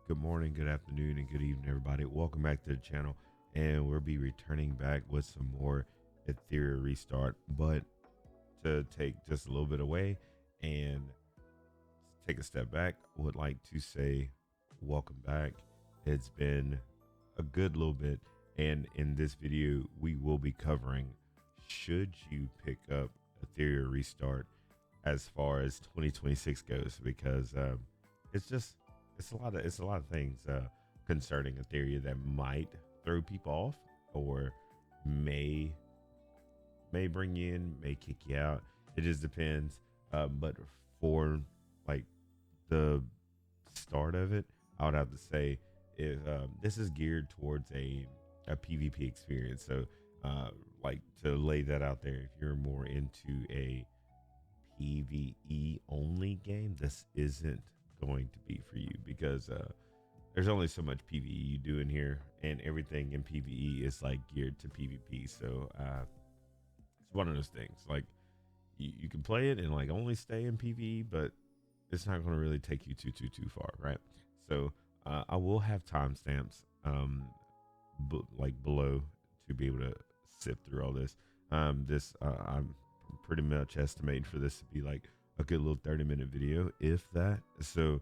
Good morning, good afternoon, and good evening, everybody. Welcome back to the channel, and we'll be returning back with some more Etheria restart. But to take just a little bit away and take a step back, would like to say welcome back. It's been a good little bit, and in this video, we will be covering should you pick up Etheria restart as far as 2026 goes, because it's a lot of things concerning Etheria that might throw people off or may bring you in, may kick you out. It just depends. But for like the start of it, I would have to say is this is geared towards a PvP experience. So like to lay that out there, if you're more into a PvE only game, this isn't going to be for you, because there's only so much PvE you do in here, and everything in PvE is like geared to PvP. So it's one of those things, like you can play it and like only stay in PvE, but it's not going to really take you too far, right? So I will have timestamps like below to be able to sift through all this. I'm pretty much estimating for this to be like a good little 30-minute video, if that. So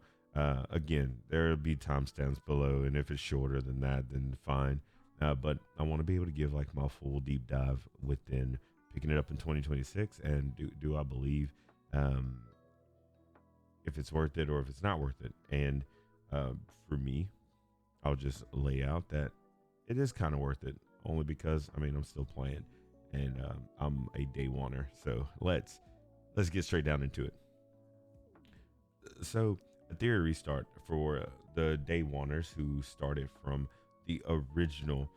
again, there'll be timestamps below, and if it's shorter than that, then fine. But I want to be able to give like my full deep dive within picking it up in 2026, and do I believe if it's worth it or if it's not worth it. And for me, I'll just lay out that it is kind of worth it, only because I mean I'm still playing, and I'm a day oneer. So let's get straight down into it. So Etheria restart for the day oneers who started from the original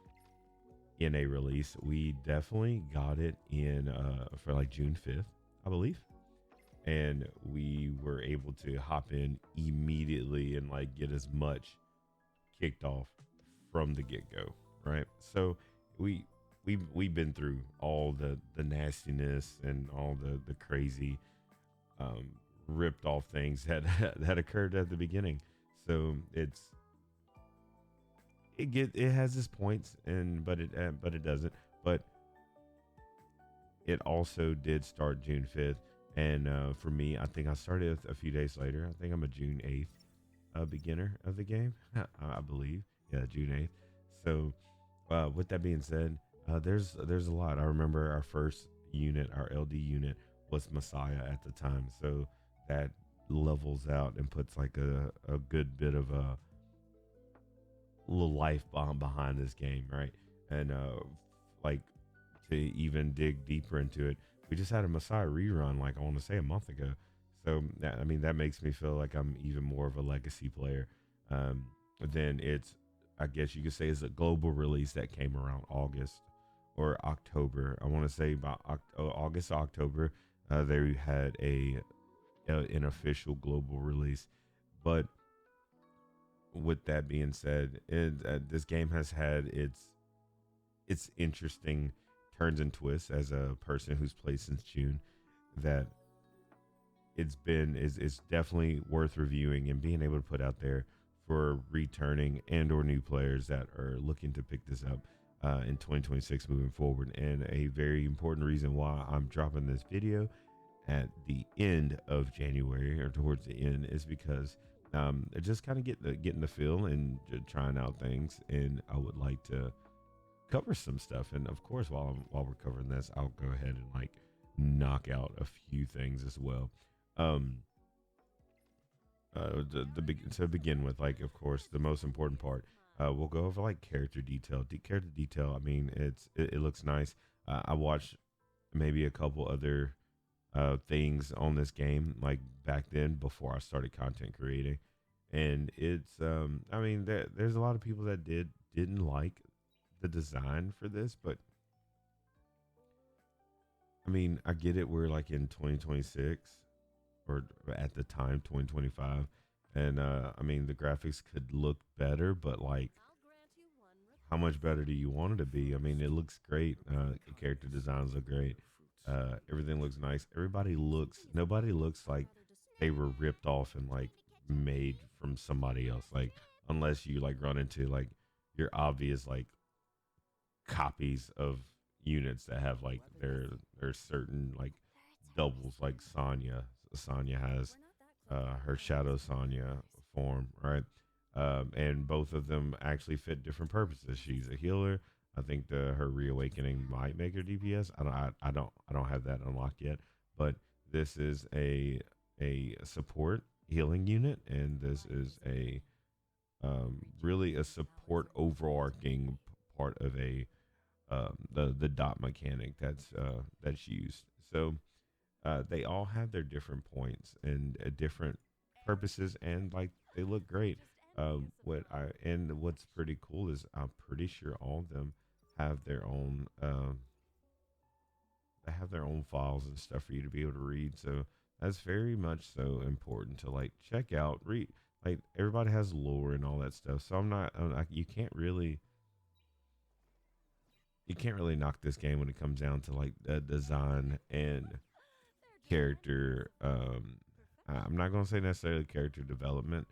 NA release. We definitely got it in for like June 5th, I believe. And we were able to hop in immediately and like get as much kicked off from the get-go, right? So we've been through all the nastiness and all the crazy ripped off things that occurred at the beginning. So it has its points, and but it doesn't. But it also did start June 5th, and for me, I think I started a few days later. I think I'm a June 8th beginner of the game. I believe, yeah, June 8th. So with that being said, there's a lot. I remember our first unit, our LD unit, was Messiah at the time. So that levels out and puts like a good bit of a little life bomb behind this game, right? And like to even dig deeper into it, we just had a Messiah rerun, like I want to say a month ago. So I mean, that makes me feel like I'm even more of a legacy player. Then it's, I guess you could say, it's a global release that came around August or October. I want to say about August, October. They had an official global release. But with that being said, this game has had its interesting turns and twists. As a person who's played since June, that it's definitely worth reviewing and being able to put out there for returning and or new players that are looking to pick this up in 2026 moving forward. And a very important reason why I'm dropping this video at the end of January, or towards the end, is because just kind of getting the feel and trying out things. And I would like to cover some stuff. And of course, while we're covering this, I'll go ahead and like knock out a few things as well. To begin with, like, of course, the most important part, we'll go over like character detail. Character detail, I mean, it looks nice. I watched maybe a couple other things on this game, like back then before I started content creating, and it's I mean, there's a lot of people that didn't like the design for this, but I mean, I get it. We're like in 2026, or at the time 2025, and I mean, the graphics could look better, but like, how much better do you want it to be? I mean, it looks great. Character designs look great. Everything looks nice. Nobody looks like they were ripped off and like made from somebody else. Like unless you like run into like your obvious like copies of units that have like their certain like doubles, like Sonya has her Shadow Sonya form, right? And both of them actually fit different purposes. She's a healer. I think her reawakening might make her DPS. I don't have that unlocked yet, but this is a support healing unit, and this is a really a support overarching part of a the dot mechanic that's used. So they all have their different points and different purposes, and like they look great. What's pretty cool is I'm pretty sure all of them have their own they have their own files and stuff for you to be able to read. So that's very much so important to like check out, read. Like everybody has lore and all that stuff. So you can't really knock this game when it comes down to like design and character. I'm not going to say necessarily character development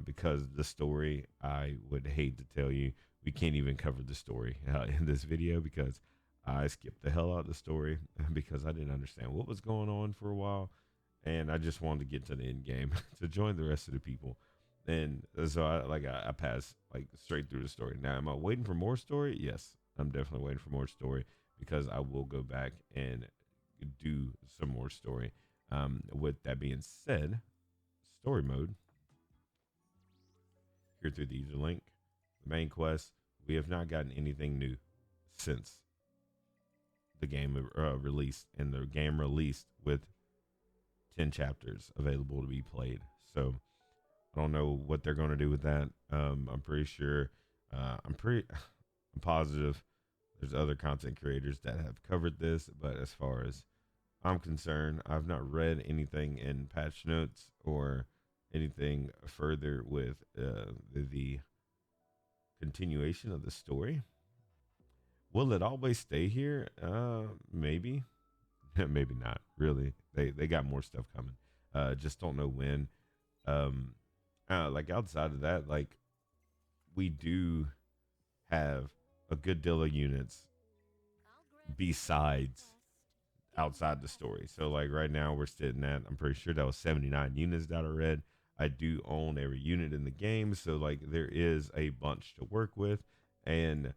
because the story, I would hate to tell you, we can't even cover the story in this video because I skipped the hell out of the story because I didn't understand what was going on for a while. And I just wanted to get to the end game to join the rest of the people. And so I passed like straight through the story. Now, am I waiting for more story? Yes, I'm definitely waiting for more story because I will go back and do some more story. With that being said, story mode here through the user link, the main quest. We have not gotten anything new since the game released, and the game released with 10 chapters available to be played. So I don't know what they're going to do with that. I'm pretty sure. I'm positive. There's other content creators that have covered this, but as far as I'm concerned, I've not read anything in patch notes or anything further with the continuation of the story. Will it always stay here? Maybe, maybe not. Really, they got more stuff coming. Just don't know when. Like outside of that, like we do have a good deal of units besides outside the story. So like right now we're sitting at, I'm pretty sure that was 79 units that I read. I do own every unit in the game, so like there is a bunch to work with, and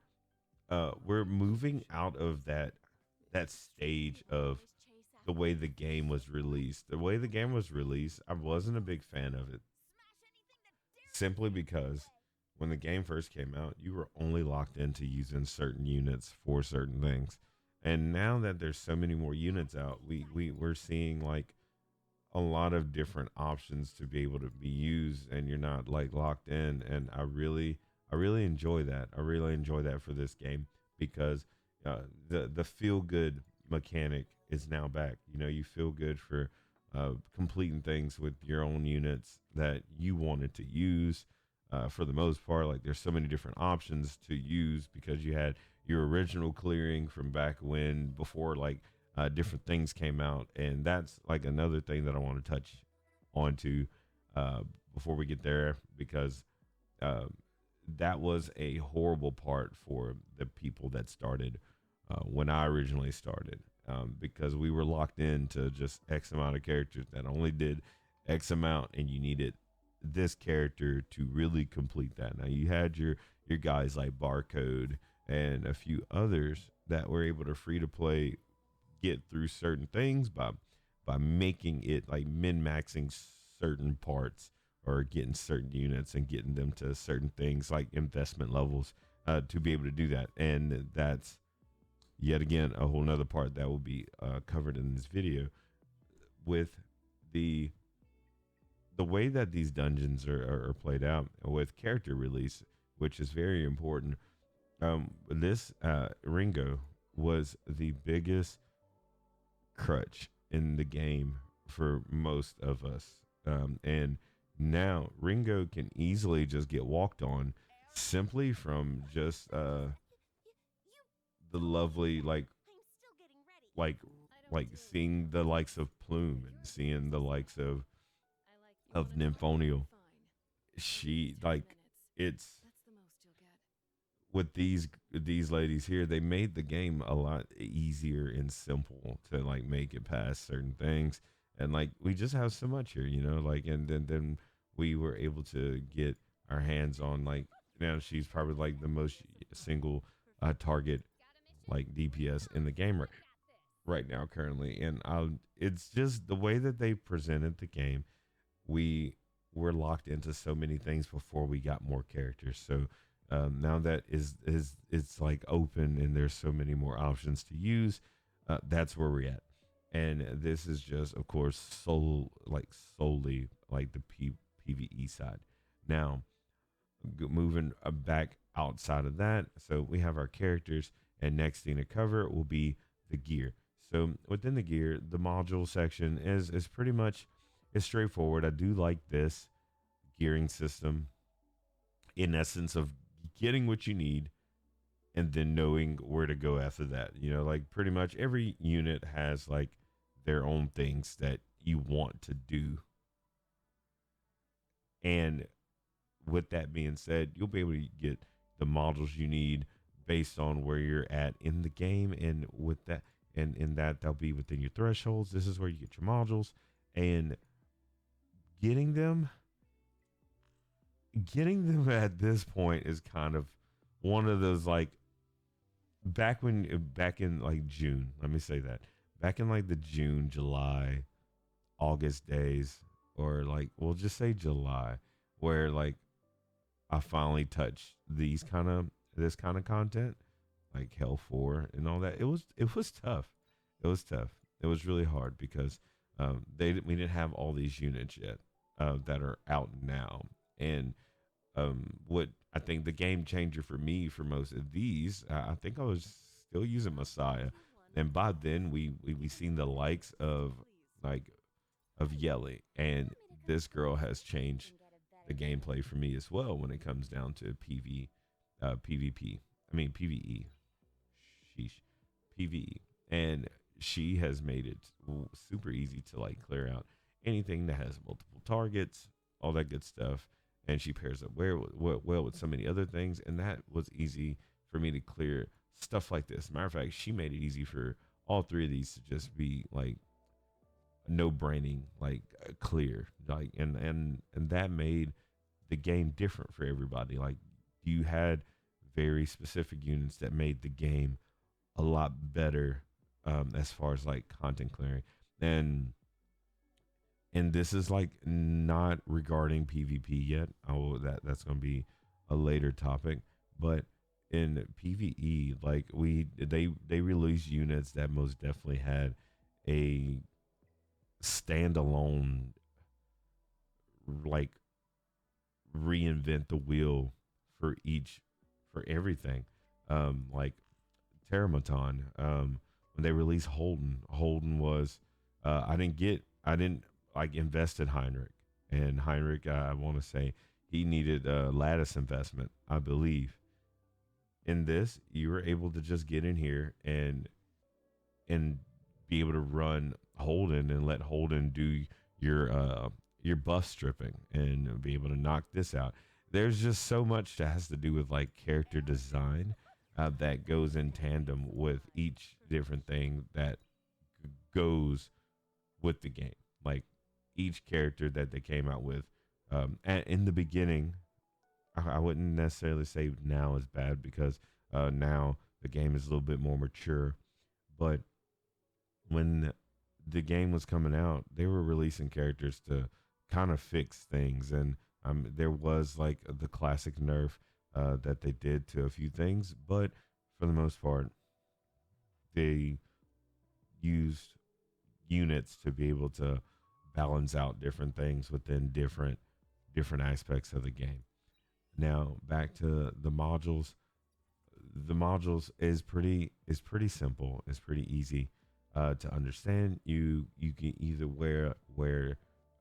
we're moving out of that stage of the way the game was released. The way the game was released, I wasn't a big fan of it, simply because when the game first came out, you were only locked into using certain units for certain things. And now that there's so many more units out, we're seeing like a lot of different options to be able to be used, and you're not like locked in. And I really enjoy that. I really enjoy that for this game because the feel good mechanic is now back. You know, you feel good for completing things with your own units that you wanted to use. For the most part, like there's so many different options to use because you had your original clearing from back when before like different things came out, and that's like another thing that I want to touch onto before we get there because uh, that was a horrible part for the people that started when I originally started because we were locked into just X amount of characters that only did X amount, and you needed this character to really complete that. Now you had your guys like Barcode and a few others that were able to free to play get through certain things by making it like min maxing certain parts or getting certain units and getting them to certain things like investment levels to be able to do that. And that's yet again a whole nother part that will be covered in this video with the way that these dungeons are played out with character release, which is very important. This Ringo was the biggest crutch in the game for most of us. And now Ringo can easily just get walked on simply from just the lovely like like seeing the likes of Plume and seeing the likes of Nymphonial. She like it's with these ladies here, they made the game a lot easier and simple to like make it past certain things. And like we just have so much here, like and then we were able to get our hands on like now she's probably like the most single target like DPS in the game right now currently. And it's just the way that they presented the game. We were locked into so many things before we got more characters. So now that is it's like open and there's so many more options to use. That's where we're at, and this is just, of course, solely like the PVE side. Now, moving back outside of that, so we have our characters, and next thing to cover will be the gear. So within the gear, the module section is pretty much is straightforward. I do like this gearing system in essence of getting what you need and then knowing where to go after that. Like pretty much every unit has like their own things that you want to do. And with that being said, you'll be able to get the modules you need based on where you're at in the game. And with that, and in that, they'll be within your thresholds. This is where you get your modules, and getting them at this point is kind of one of those like back in like June, let me say that, back in like the June, July, August days, or like we'll just say July, where like I finally touched this kind of content, like Hell 4 and all that. It was tough. It was tough. It was really hard because we didn't have all these units yet that are out now. And what I think the game changer for me for most of these, I think I was still using Messiah, and by then we seen the likes of like of Yelly, and this girl has changed the gameplay for me as well when it comes down to PvP. I mean PvE, sheesh, PvE, and she has made it super easy to like clear out anything that has multiple targets, all that good stuff. And she pairs up well with so many other things, and that was easy for me to clear stuff like this. Matter of fact, she made it easy for all three of these to just be like no braining, like clear, like and that made the game different for everybody. Like you had very specific units that made the game a lot better as far as like content clearing. And this is like not regarding PvP yet. That's going to be a later topic. But in PvE, like they released units that most definitely had a standalone, like reinvent the wheel for everything. Like Terramaton, when they released Holden was I didn't like invest in Heinrich, and Heinrich, I want to say he needed a lattice investment, I believe. In this, you were able to just get in here and be able to run Holden and let Holden do your buff stripping and be able to knock this out. There's just so much that has to do with like character design that goes in tandem with each different thing that goes with the game. Like each character that they came out with, and in the beginning, I wouldn't necessarily say now is bad because now the game is a little bit more mature. But when the game was coming out, they were releasing characters to kind of fix things, and there was like the classic nerf that they did to a few things, but for the most part, they used units to be able to balance out different things within different aspects of the game. Now back to the modules. The modules is pretty simple. It's pretty easy to understand. You can either wear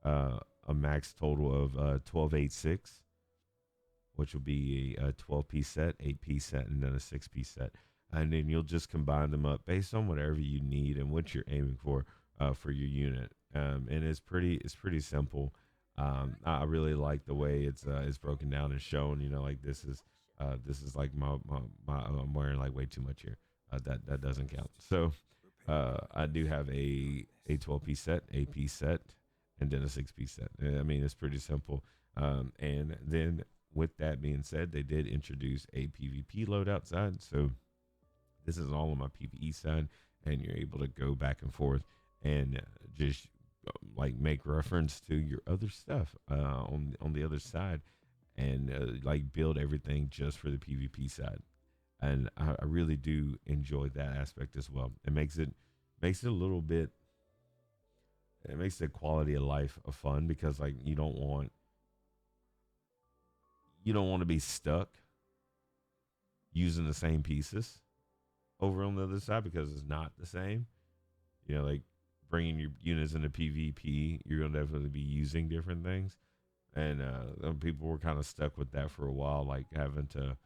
a max total of 1286, which will be a 12-piece set, 8-piece set, and then a 6-piece set. And then you'll just combine them up based on whatever you need and what you're aiming for your unit. And it's pretty simple. I really like the way it's broken down and shown. You know, like this is like my I'm wearing like way too much here. That doesn't count. So I do have a 12 piece set, a piece set, and then a 6 piece set. I mean, it's pretty simple. And then with that being said, they did introduce a PvP loadout side. So this is all on my PvE side, and you're able to go back and forth and just like make reference to your other stuff on the other side, and like build everything just for the PvP side. And I really do enjoy that aspect as well. It makes it a little bit. It makes the quality of life of fun because like you don't want to be stuck using the same pieces over on the other side because it's not the same. You know, like bringing your units into PvP, you're gonna definitely be using different things, and people were kind of stuck with that for a while, like having to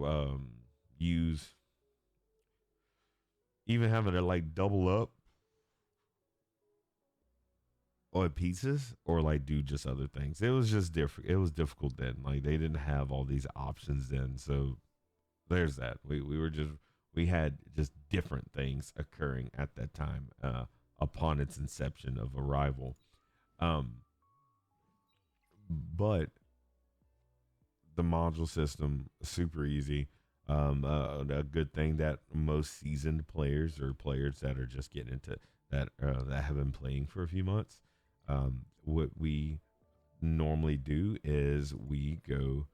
um, use, even having to like double up on pieces or like do just other things. It was just different. It was difficult then. Like they didn't have all these options then, so there's that. We had just different things occurring at that time upon its inception of arrival. Um, but the module system super easy. A good thing that most seasoned players or players that are just getting into that have been playing for a few months, what we normally do is we go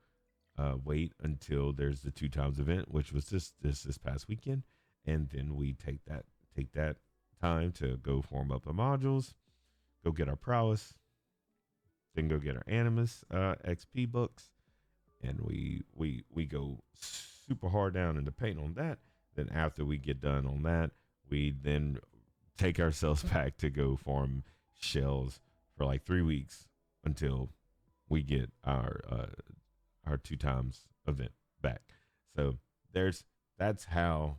wait until there's the 2 times event, which was this past weekend, and then we take that time to go form up the modules, go get our prowess, then go get our animus XP books, and we go super hard down in the paint on that. Then after we get done on that, we then take ourselves back to go farm shells for like 3 weeks until we get our 2 times event back. So there's that's how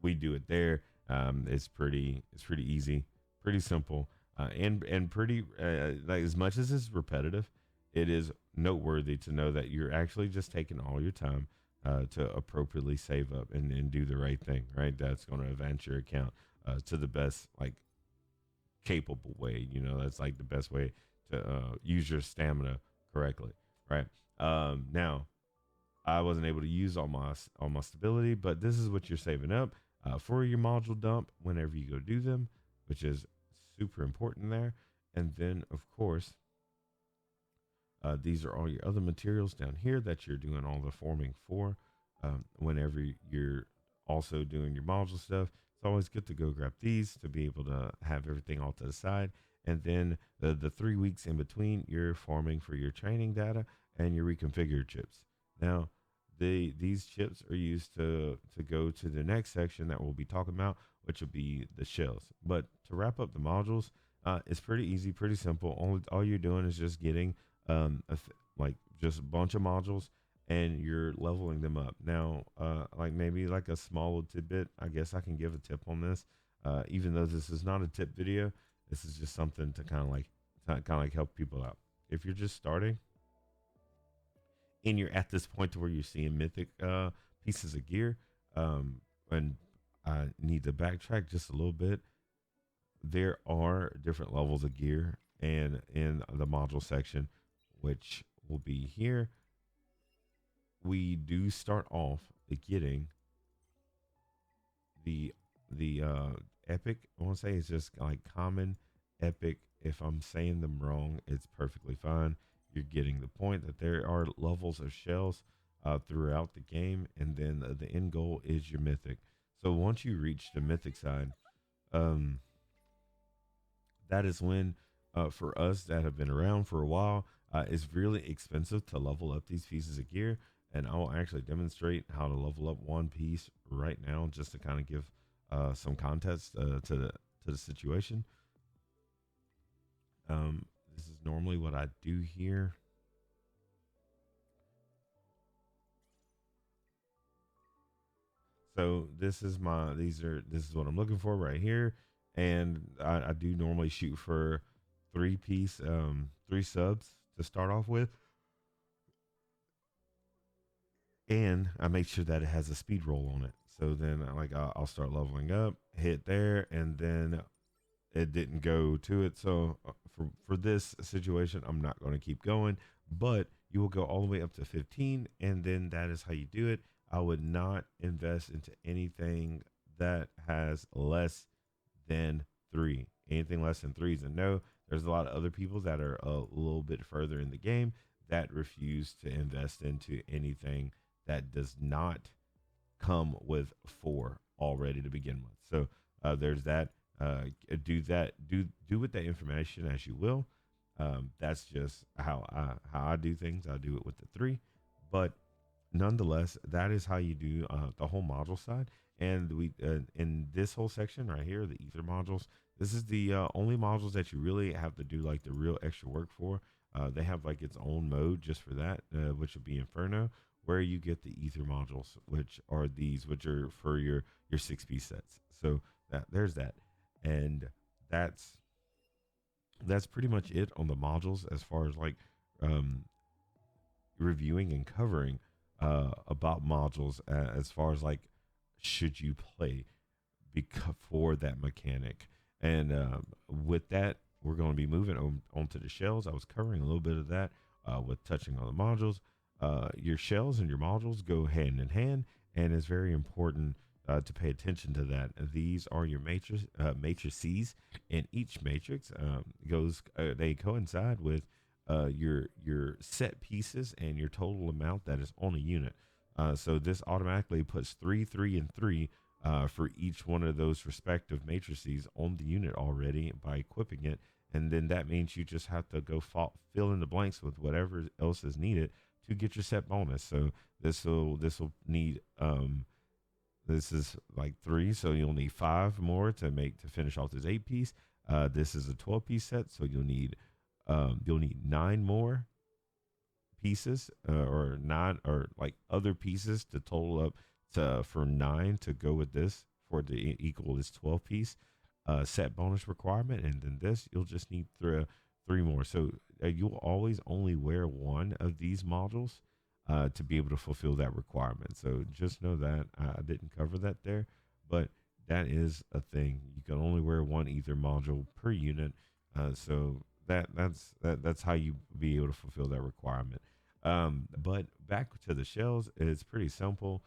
we do it there. It's pretty easy, pretty simple, and pretty like as much as it's repetitive, it is noteworthy to know that you're actually just taking all your time to appropriately save up and do the right thing. Right, that's going to advance your account to the best like capable way. You know, that's like the best way to use your stamina correctly. Right. Now I wasn't able to use all my stability, but this is what you're saving up for your module dump whenever you go do them, which is super important there. And then, of course, these are all your other materials down here that you're doing all the forming for. Whenever you're also doing your module stuff, it's always good to go grab these to be able to have everything all to the side. And then the 3 weeks in between, you're farming for your training data and your reconfigured chips. Now, these chips are used to go to the next section that we'll be talking about, which will be the shells. But to wrap up the modules, it's pretty easy, pretty simple. All you're doing is just getting like just a bunch of modules, and you're leveling them up. Now, like maybe like a small little tidbit, I guess I can give a tip on this. Even though this is not a tip video, this is just something to kind of like help people out. If you're just starting and you're at this point to where you're seeing mythic pieces of gear, and I need to backtrack just a little bit. There are different levels of gear, and in the module section, which will be here, we do start off getting the epic. I want to say it's just like common, epic. If I'm saying them wrong, it's perfectly fine. You're getting the point that there are levels of shells throughout the game, and then the end goal is your mythic. So once you reach the mythic side, um, that is when, for us that have been around for a while, it's really expensive to level up these pieces of gear. And I will actually demonstrate how to level up one piece right now, just to kind of give some context to the situation. This is normally what I do here. So this is what I'm looking for right here, and I do normally shoot for three-piece, three subs to start off with, and I make sure that it has a speed roll on it. So then, like, I'll start leveling up, hit there, and then it didn't go to it. So for this situation, I'm not going to keep going, but you will go all the way up to 15, and then that is how you do it. I would not invest into anything that has less than three. Anything less than three is a no. There's a lot of other people that are a little bit further in the game that refuse to invest into anything that does not come with four already to begin with. So there's that. Do that. Do with that information as you will. That's just how I do things. I do it with the three, but nonetheless, that is how you do the whole module side. And we in this whole section right here, the ether modules. This is the only modules that you really have to do like the real extra work for. They have like its own mode just for that, which would be Inferno, where you get the ether modules, which are these, which are for your 6-piece sets. So there's that, and that's pretty much it on the modules as far as like reviewing and covering about modules as far as like should you play for that mechanic. And with that, we're going to be moving onto the shells. I was covering a little bit of that with touching on the modules. Your shells and your modules go hand in hand, and it's very important to pay attention to that. These are your matrices, and each matrix they coincide with your set pieces and your total amount that is on a unit. So this automatically puts 3, 3, and 3 for each one of those respective matrices on the unit already by equipping it. And then that means you just have to go fill in the blanks with whatever else is needed to get your set bonus. So this will need this is like 3, so you'll need 5 more to finish off this 8-piece. This is a 12-piece set, so you'll need 9 more pieces or 9 or like other pieces to total up to for 9 to go with this for it to equal this 12-piece set bonus requirement. And then this you'll just need 3 more. So you'll always only wear one of these modules to be able to fulfill that requirement. So just know that I didn't cover that there, but that is a thing. You can only wear one ether module per unit. So that's how you be able to fulfill that requirement. But back to the shells, it's pretty simple.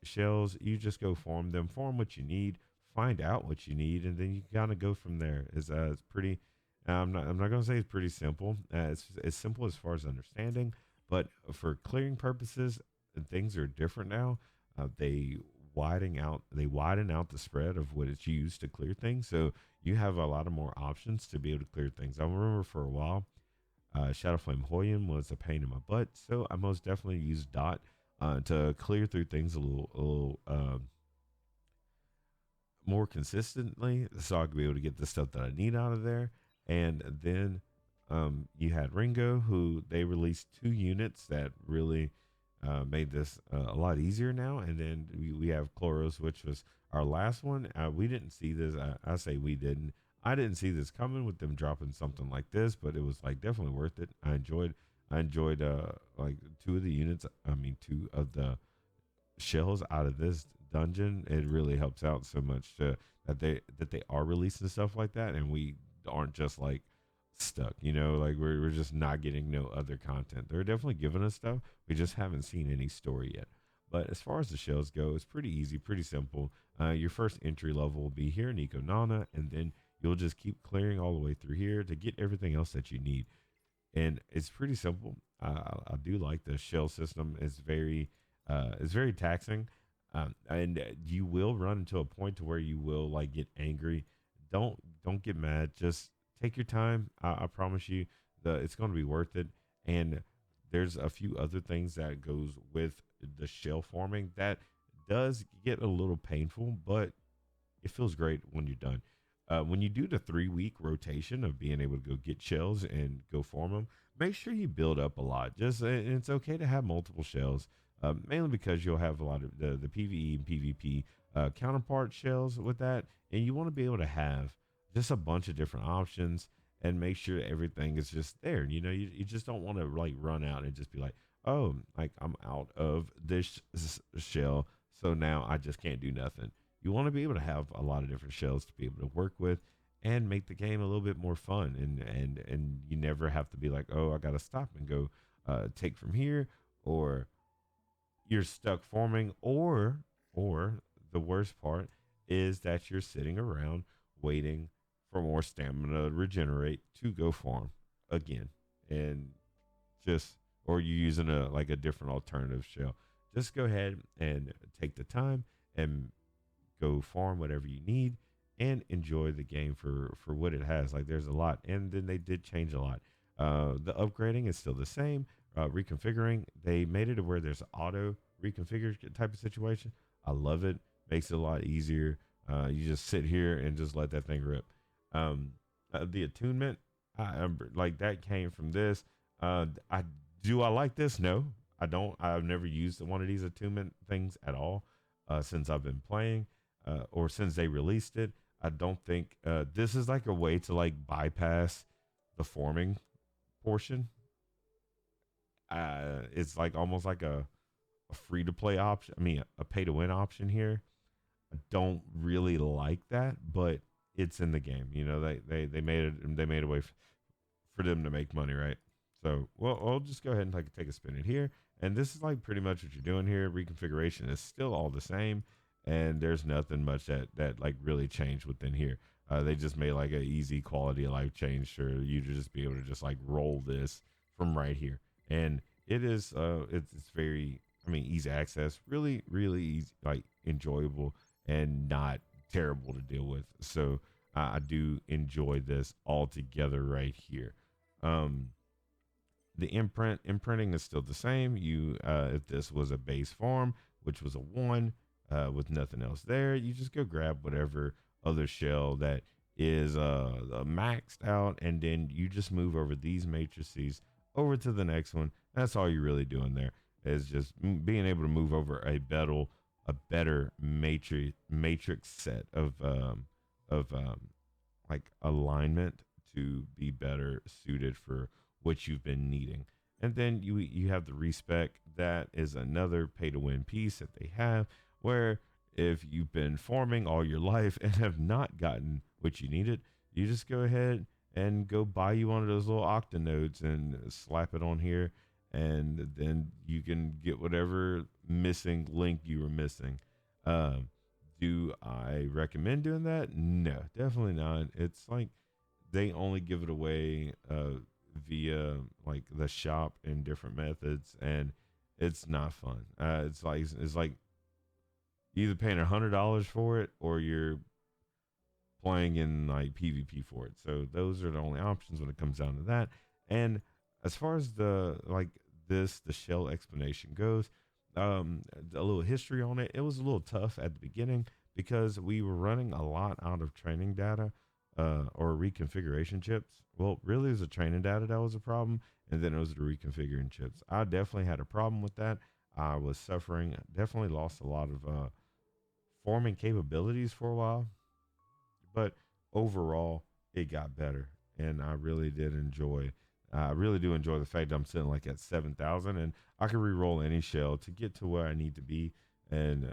Shells, you just go form them, form what you need, find out what you need, and then you kind of go from there. It's pretty. I'm not gonna say it's pretty simple. It's simple as far as understanding, but for clearing purposes, things are different now. They widen out the spread of what it's used to clear things. So you have a lot of more options to be able to clear things. I remember for a while, Shadowflame Hoyan was a pain in my butt, so I most definitely used Dot to clear through things a little more consistently, so I could be able to get the stuff that I need out of there. And then you had Ringo, who they released 2 units that really made this a lot easier now. And then we have Chloros, which was our last one. We didn't see this. I say we didn't. I didn't see this coming with them dropping something like this, but it was like definitely worth it. I enjoyed like 2 of the units. I mean, 2 of the shells out of this dungeon. It really helps out so much that they are releasing stuff like that, and we aren't just like stuck, like we're just not getting no other content. They're definitely giving us stuff. We just haven't seen any story yet. But as far as the shells go, it's pretty easy, pretty simple. Your first entry level will be here in Eco Nana, and then you'll just keep clearing all the way through here to get everything else that you need. And it's pretty simple. I do like the shell system. It's very taxing, and you will run into a point to where you will like get angry. Don't get mad. Just take your time. I promise you, it's going to be worth it. And there's a few other things that goes with the shell forming that does get a little painful, but it feels great when you're done. When you do the 3-week rotation of being able to go get shells and go form them, make sure you build up a lot. And it's okay to have multiple shells, mainly because you'll have a lot of the PvE and PvP counterpart shells with that, and you want to be able to have just a bunch of different options. and make sure everything is just there. You just don't want to like run out and just be like, oh, like I'm out of this shell, so now I just can't do nothing. You want to be able to have a lot of different shells to be able to work with and make the game a little bit more fun. And you never have to be like, oh, I got to stop and go take from here, or you're stuck forming, or the worst part is that you're sitting around waiting for more stamina to regenerate to go farm again, and just, or you're using a different alternative shell. Just go ahead and take the time and go farm whatever you need and enjoy the game for what it has. Like, there's a lot, and then they did change a lot. The upgrading is still the same. Reconfiguring, they made it to where there's auto reconfigure type of situation. I love it. Makes it a lot easier. You just sit here and just let that thing rip. The attunement, like, that came from this. I like this? No, I don't. I've never used one of these attunement things at all since I've been playing, or since they released it. I don't think this is like a way to like bypass the forming portion. It's like almost like a free to play option. I mean, a pay to win option here. I don't really like that, but it's in the game. They made it. They made a way for them to make money, right? So, well, I'll just go ahead and take a spin in here. And this is like pretty much what you're doing here. Reconfiguration is still all the same, and there's nothing much that like really changed within here. They just made like a easy quality of life change for you to just be able to just like roll this from right here. And it is it's very, I mean, easy access, really really easy, like enjoyable and not terrible to deal with. So I do enjoy this altogether right here. The imprinting is still the same. You if this was a base form, which was a 1 with nothing else there, you just go grab whatever other shell that is maxed out, and then you just move over these matrices over to the next one. That's all you're really doing there, is just being able to move over a better matrix set of like alignment to be better suited for what you've been needing. And then you have the respec. That is another pay to win piece that they have, where if you've been farming all your life and have not gotten what you needed, you just go ahead and go buy you one of those little octanodes and slap it on here, and then you can get whatever missing link you were missing. Do I recommend doing that? No, definitely not. It's like they only give it away via like the shop in different methods, and it's not fun. It's like either paying $100 for it, or you're playing in like PvP for it. So those are the only options when it comes down to that. And as far as the shell explanation goes, a little history on it. It was a little tough at the beginning because we were running a lot out of training data or reconfiguration chips. Well, really, it was the training data that was a problem, and then it was the reconfiguring chips. I definitely had a problem with that. I was suffering. Definitely lost a lot of forming capabilities for a while, but overall, it got better, and I really did enjoy. I really do enjoy the fact that I'm sitting like at 7,000, and I can re-roll any shell to get to where I need to be, and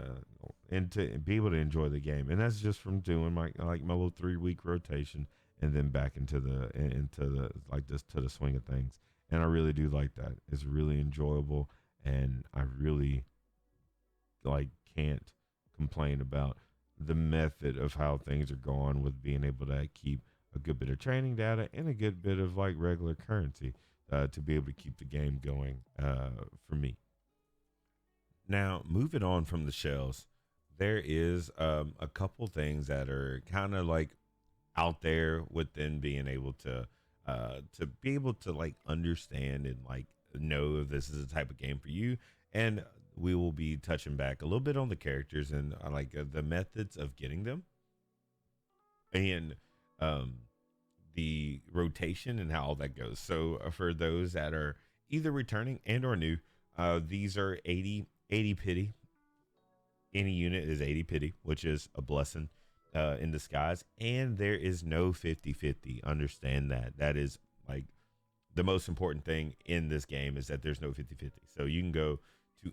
to be able to enjoy the game. And that's just from doing my little 3-week rotation, and then back into the like this to the swing of things. And I really do like that. It's really enjoyable, and I really like can't complain about the method of how things are going with being able to keep a good bit of training data and a good bit of like regular currency to be able to keep the game going for me. Now, moving on from the shells, there is a couple things that are kind of like out there within being able to be able to like understand and like know if this is the type of game for you. And we will be touching back a little bit on the characters and the methods of getting them, and the rotation and how all that goes. So for those that are either returning and or new, these are 80 pity. Any unit is 80 pity, which is a blessing in disguise, and there is no 50-50. Understand that. That is like the most important thing in this game, is that there's no 50-50. So you can go to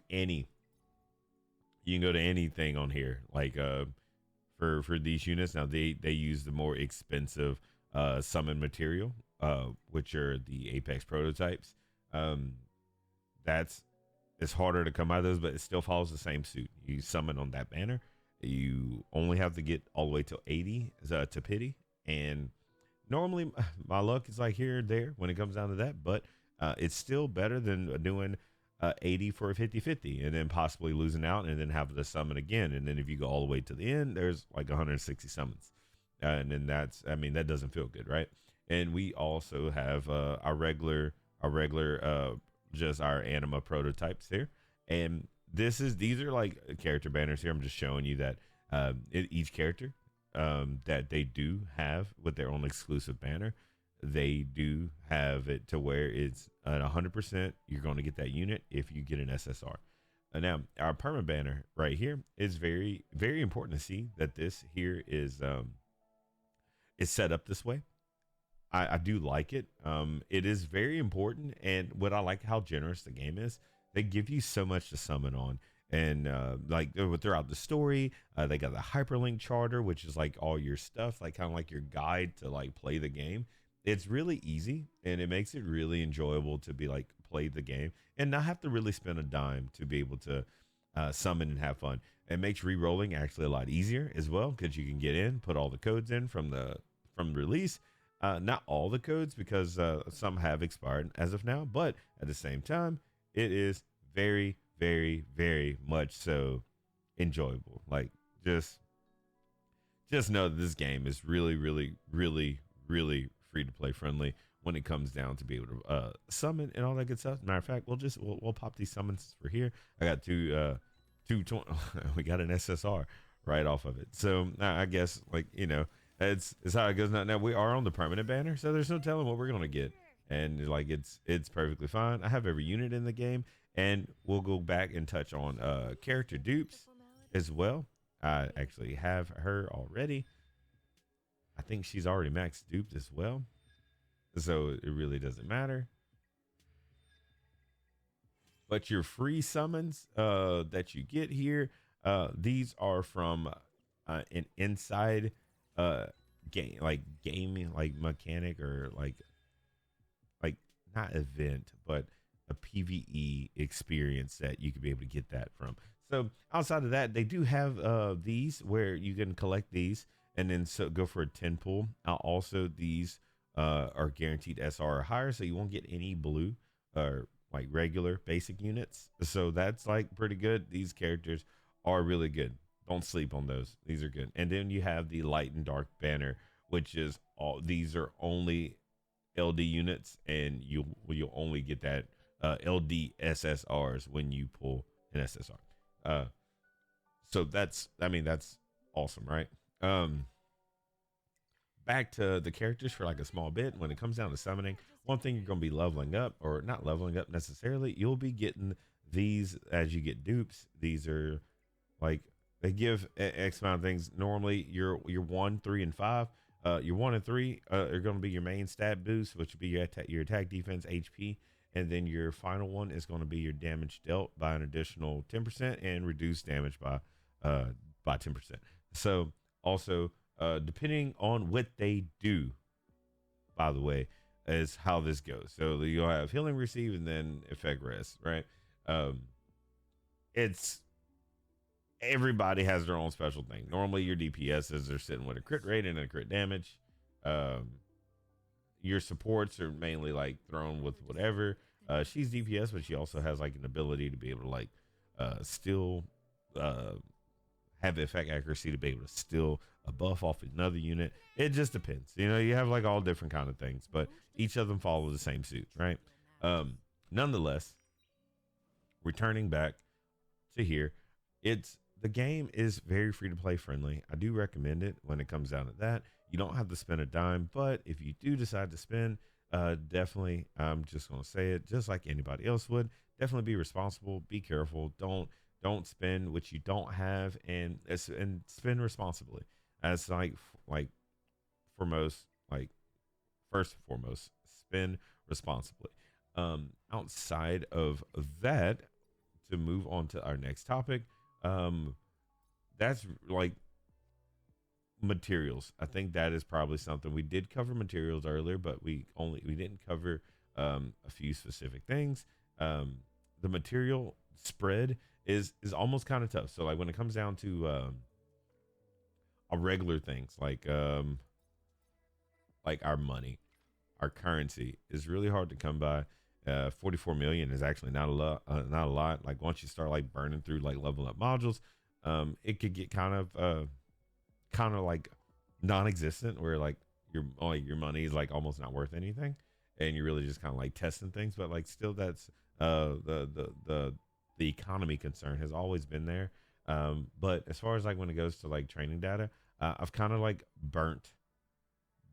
anything on here, like for these units. Now they use the more expensive summon material, which are the Apex prototypes. That's It's harder to come by those, but it still follows the same suit. You summon on that banner. You only have to get all the way to 80 to pity, and normally my luck is like here or there when it comes down to that, but it's still better than doing 80 for a 50-50 and then possibly losing out and then having to summon again. And then if you go all the way to the end, there's like 160 summons. And then that doesn't feel good, right? And we also have our regular just our anima prototypes here. And these are like character banners here. I'm just showing you that each character that they do have with their own exclusive banner, they do have it to where it's at 100%. You're going to get that unit if you get an SSR. Now, our perma banner right here is very, very important to see that this here is set up this way. I do like it. It is very important, and what I like how generous the game is. They give you so much to summon on, and like throughout the story, they got the hyperlink charter, which is like all your stuff, like kind of like your guide to like play the game. It's really easy, and it makes it really enjoyable to be like play the game and not have to really spend a dime to be able to summon and have fun. It makes re-rolling actually a lot easier as well, because you can get in, put all the codes in from release. Not all the codes, because some have expired as of now, but at the same time, it is very, very, very much so enjoyable. Like just know that this game is really, really, really, really free to play friendly when it comes down to be able to summon and all that good stuff. Matter of fact, we'll pop these summons for here. I got two we got an SSR right off of it. So I guess it's how it goes. Now we are on the permanent banner, so there's no telling what we're gonna get, and like it's perfectly fine. I have every unit in the game, and we'll go back and touch on character dupes as well. I actually have her already. I think she's already maxed duped as well, so it really doesn't matter. But your free summons that you get here, these are from an inside gaming like mechanic, or like not event, but a PvE experience that you could be able to get that from. So outside of that, they do have these where you can collect these and then go for a 10 pull. Also, these are guaranteed SR or higher, so you won't get any blue or like regular basic units. So that's like pretty good. These characters are really good. Don't sleep on those. These are good. And then you have the light and dark banner, which is these are only LD units, and you'll only get that LD SSRs when you pull an SSR. So that's awesome, right? Back to the characters for like a small bit. When it comes down to summoning, one thing you're going to be leveling up, or not leveling up necessarily, you'll be getting these as you get dupes. These are like, they give X amount of things. Normally your 1, 3, and 5. Your 1 and 3 are going to be your main stat boost, which would be your attack, defense, HP. And then your final one is going to be your damage dealt by an additional 10% and reduced damage by 10%. So also, depending on what they do, by the way, is how this goes. So you'll have healing receive and then effect rest, right? It's everybody has their own special thing. Normally your DPSs are sitting with a crit rate and a crit damage. Your supports are mainly like thrown with whatever. She's DPS, but she also has like an ability to be able to like still have the effect accuracy to be able to steal a buff off another unit. It just depends. You have like all different kind of things, but each of them follow the same suit, right? Nonetheless, returning back to here, the game is very free to play friendly. I do recommend it when it comes down to that. You don't have to spend a dime, but if you do decide to spend, definitely, I'm just going to say it just like anybody else would, definitely be responsible, be careful. Don't spend what you don't have, and spend responsibly. As like foremost, like first and foremost, spend responsibly. Outside of that, to move on to our next topic, um, that's like materials. I think that is probably something we did cover materials earlier, but we didn't cover a few specific things. Um, the material spread is almost kind of tough. So like when it comes down to a regular things like our money, our currency is really hard to come by. 44 million is actually not a lot. Not a lot. Like once you start like burning through like level up modules, it could get kind of like non-existent, where like your money is like almost not worth anything, and you're really just kind of like testing things. But like still, that's the economy concern has always been there. But as far as like when it goes to like training data, I've kind of like burnt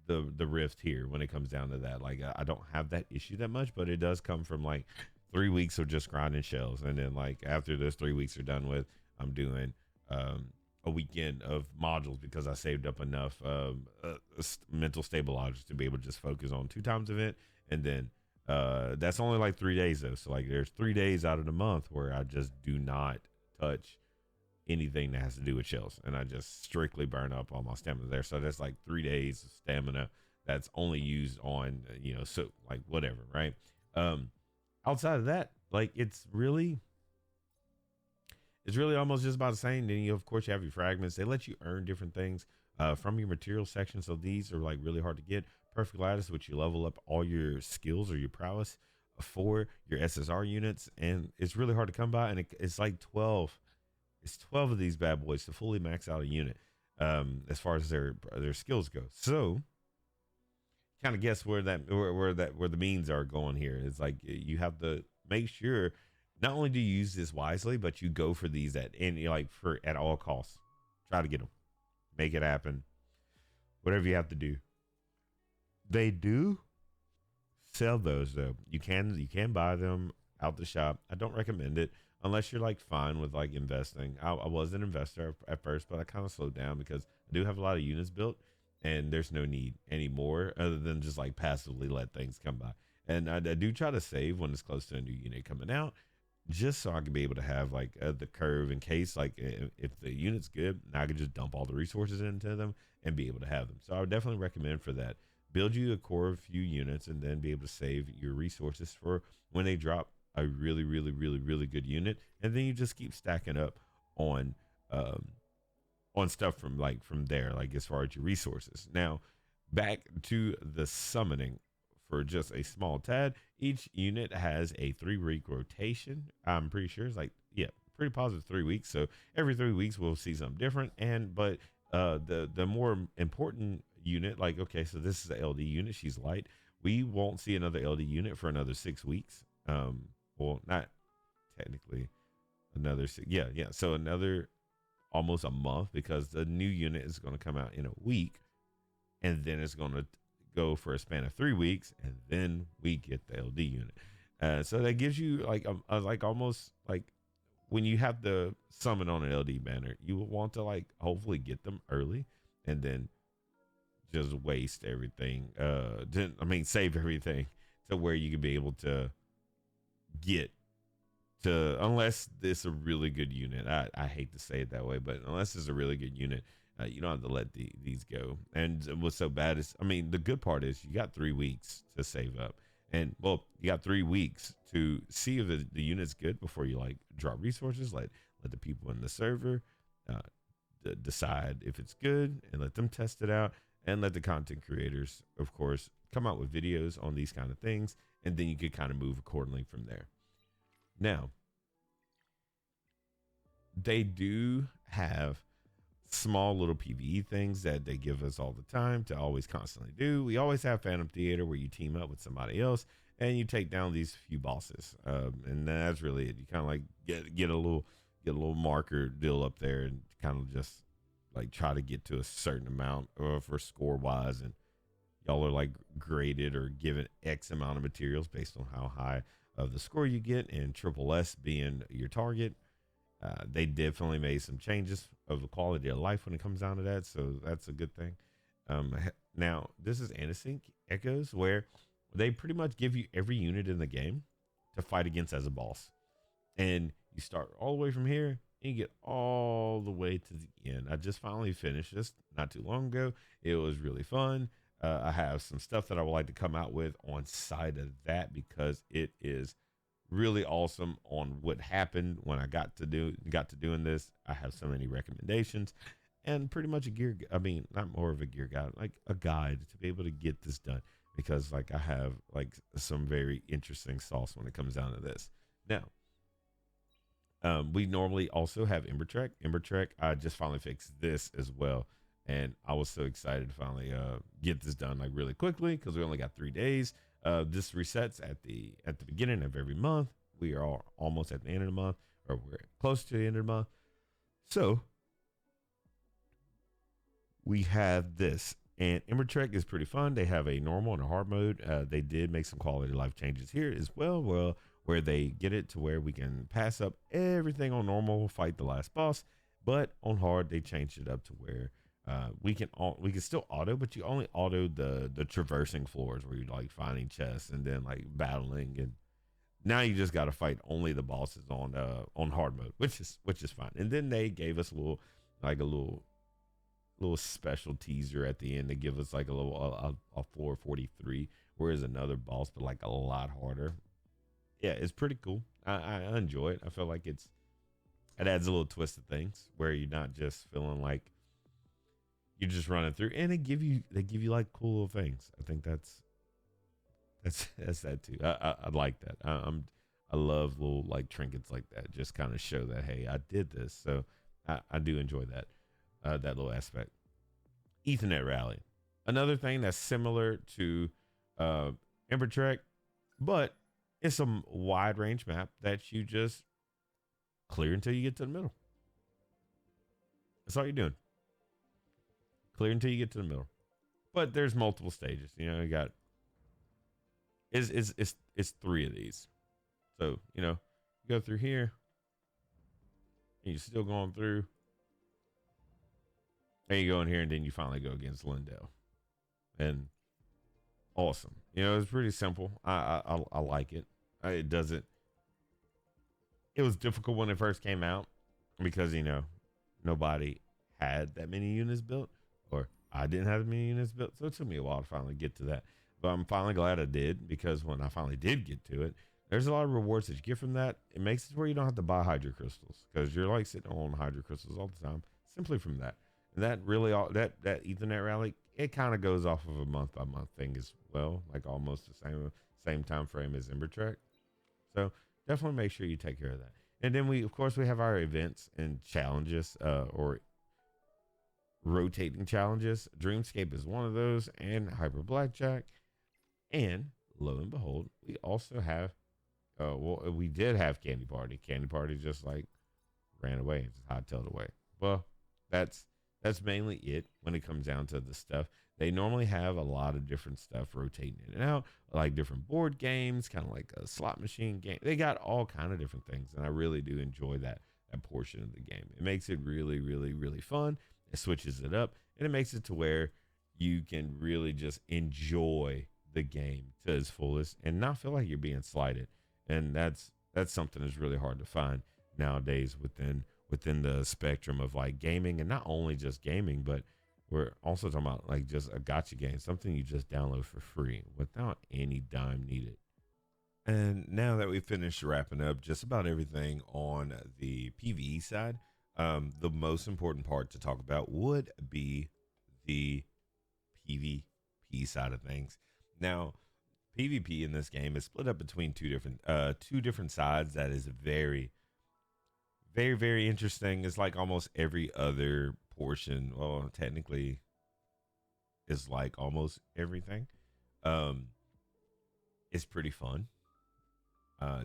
the rift here when it comes down to that. Like I don't have that issue that much, but it does come from like 3 weeks of just grinding shells, and then like after those 3 weeks are done with, I'm doing a weekend of modules because I saved up enough mental stabilizers to be able to just focus on 2 times event, and then that's only like 3 days though. So like there's 3 days out of the month where I just do not touch anything that has to do with shells, and I just strictly burn up all my stamina there. So that's like 3 days of stamina that's only used on so like whatever, right? um Outside of that, like it's really almost just about the same. Then you of course you have your fragments. They let you earn different things from your material section, so these are like really hard to get. Perfect lattice, which you level up all your skills or your prowess for your SSR units, and it's really hard to come by, and it's like 12. It's 12 of these bad boys to fully max out a unit, as far as their skills go. So, kind of guess where the means are going here. It's like you have to make sure not only do you use this wisely, but you go for these at all costs. Try to get them, make it happen. Whatever you have to do. They do sell those though. You can buy them out the shop. I don't recommend it unless you're like fine with like investing. I was an investor at first, but I kind of slowed down because I do have a lot of units built, and there's no need anymore other than just like passively let things come by. And I do try to save when it's close to a new unit coming out, just so I can be able to have like the curve in case like if the unit's good, I can just dump all the resources into them and be able to have them. So I would definitely recommend for that. Build you a core of few units and then be able to save your resources for when they drop a really, really, really, really good unit, and then you just keep stacking up on stuff from there, like as far as your resources. Now, back to the summoning for just a small tad. Each unit has a 3 week rotation. I'm pretty sure it's like pretty positive 3 weeks. So every 3 weeks we'll see something different. But the more important unit, like okay, so this is the LD unit. She's light. We won't see another LD unit for another 6 weeks. Well, not technically another six. Yeah. So another almost a month, because the new unit is going to come out in a week, and then it's going to go for a span of 3 weeks, and then we get the LD unit. So that gives you like almost like when you have the summon on an LD banner, you will want to like hopefully get them early, and then just waste everything. Save everything to where you can be able to get to, unless it's a really good unit. I hate to say it that way, but unless it's a really good unit, you don't have to let these go. And what's so bad is, the good part is you got 3 weeks to save up, and well, you got 3 weeks to see if the unit's good before you like drop resources. Let the people in the server decide if it's good, and let them test it out, and let the content creators, of course, come out with videos on these kind of things, and then you could kind of move accordingly from there. Now, they do have small little PvE things that they give us all the time to always constantly do. We always have Phantom Theater, where you team up with somebody else and you take down these few bosses, and that's really it. You kind of like get a little marker deal up there, and kind of just like try to get to a certain amount for score wise, and y'all are like graded or given X amount of materials based on how high of the score you get, and triple S being your target. They definitely made some changes of the quality of life when it comes down to that, so that's a good thing. Now this is Anti-Sync Echoes, where they pretty much give you every unit in the game to fight against as a boss, and you start all the way from here and you get all the way to the end. I just finally finished this not too long ago. It was really fun. I have some stuff that I would like to come out with on side of that because it is really awesome on what happened when I got to doing this. I have so many recommendations and pretty much a gear. I mean, not more of a gear guide, like a guide to be able to get this done because like I have like some very interesting sauce when it comes down to this. Now, we normally also have Ember Trek. Ember Trek, I just finally fixed this as well. And I was so excited to finally get this done like really quickly because we only got 3 days. This resets at the beginning of every month. We are all almost at the end of the month, or we're close to the end of the month. So we have this, and Ember Trek is pretty fun. They have a normal and a hard mode. They did make some quality of life changes here as well. Well, where they get it to where we can pass up everything on normal, fight the last boss, but on hard they changed it up to where we can still auto, but you only auto the traversing floors where you're like finding chests and then like battling, and now you just got to fight only the bosses on hard mode, which is fine. And then they gave us a little special teaser at the end to give us like a floor 43, whereas another boss but like a lot harder. Yeah, it's pretty cool. I enjoy it. I feel like it adds a little twist to things where you're not just feeling like you're just running through, and they give you like cool little things. I think that's that too. I like that. I love little like trinkets like that. Just kind of show that, hey, I did this. So I do enjoy that that little aspect. Ethernet rally, another thing that's similar to Ember Trek, but it's a wide range map that you just clear until you get to the middle. That's all you're doing. Clear until you get to the middle. But there's multiple stages. You know, you got it's 3 of these. So, you know, you go through here and you're still going through. And you go in here and then you finally go against Lindell. And awesome. You know, it's pretty simple. I like it. It was difficult when it first came out because, you know, nobody had that many units built, or I didn't have that many units built. So it took me a while to finally get to that. But I'm finally glad I did, because when I finally did get to it, there's a lot of rewards that you get from that. It makes it where you don't have to buy Hydro Crystals, because you're like sitting on Hydro Crystals all the time simply from that. And that really, that Ethernet rally, it kind of goes off of a month by month thing as well, like almost the same time frame as Ember Trek. So definitely make sure you take care of that. And then we have our events and challenges, or rotating challenges. Dreamscape is one of those, and Hyper Blackjack. And lo and behold, we also have, we did have Candy Party. Candy Party just like ran away and just hightailed away. Well, that's mainly it when it comes down to the stuff. They normally have a lot of different stuff rotating in and out, like different board games, kind of like a slot machine game. They got all kind of different things, and I really do enjoy that portion of the game. It makes it really, really, really fun. It switches it up, and it makes it to where you can really just enjoy the game to its fullest and not feel like you're being slighted. And that's something that's really hard to find nowadays within the spectrum of like gaming, and not only just gaming, but we're also talking about like just a gacha game, something you just download for free without any dime needed. And now that we've finished wrapping up just about everything on the PvE side, the most important part to talk about would be the PvP side of things. Now, PvP in this game is split up between two different sides. That is very, very, very interesting. It's like almost every other portion. Well, technically, it's like almost everything. It's pretty fun.